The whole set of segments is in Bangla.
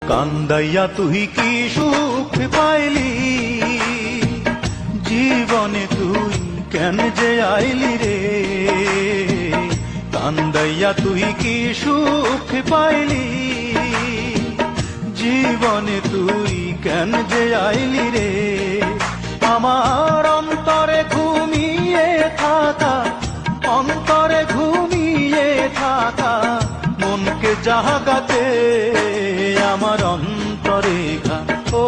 কান্দাইয়া তুই কি সুখ পাইলি, জীবনে তুই কেন যে আইলি রে। কান্দাইয়া তুই কি সুখ পাইলি, জীবনে তুই কেন যে আইলি রে। আমার অন্তরে ঘুমিয়ে থাকা, অন্তরে ঘুমিয়ে থাকা মনকে জাগাতে আমার অন্তরে ঘা, ও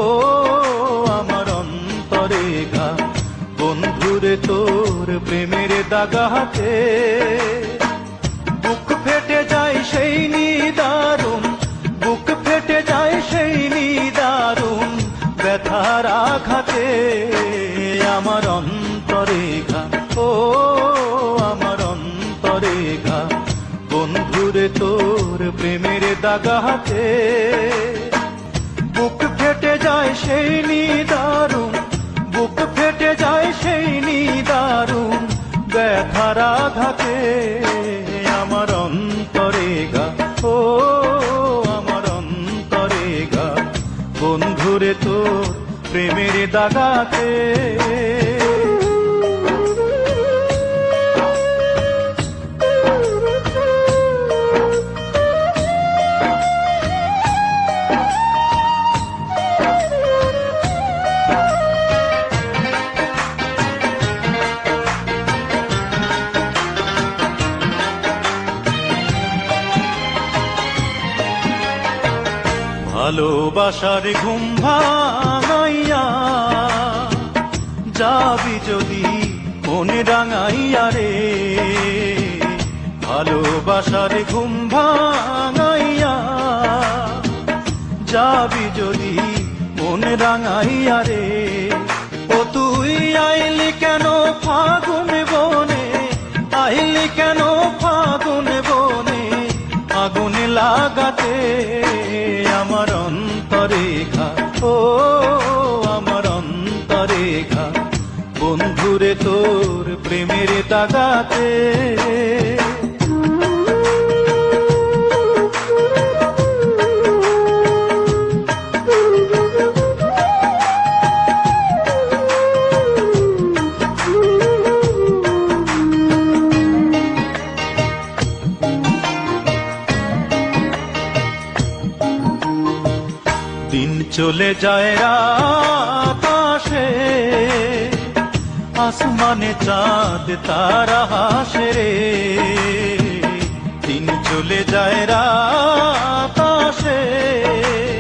আমার অন্তরে ঘা। বন্ধুরে তোর প্রেমের দাগাতে বুক ফেটে যায় সেই নিদারুণ, বুক ফেটে যায় সেই নিদারুণ ব্যথার আঘাতে আমার অন্তরে ঘা, ও আমার অন্তরে ঘা। বন্ধুরে তোর প্রেমের দাগাতে বুক ফেটে যায় সেই নিদারুণ, বুক ফেটে যায় সেই নিদারুণ ব্যথার আঘাতে আমার অন্তরে ঘা, ও আমার অন্তরে ঘা। বন্ধুরে তোর প্রেমের দাগাতে ভালোবাসার ঘুম ভাঙাইয়া যাবি যদি মনে রাঙাইয়া রে। ভালোবাসার ঘুম ভাঙাইয়া যাবি যদি মনে রাঙাইয়া রে। ও তুই আইলি কেন ফাগুন বনে, আইলি কেন ফাগুন বনে আগুন লাগাতে আমার অন্তরে ঘা, ও আমার অন্তরে ঘা। বন্ধুরে তোর প্রেমের দাগাতে দিন চলে যায় রাত আসে, আসমানে চাঁদ তারা হাসে রে। দিন চলে যায় রাত আসে,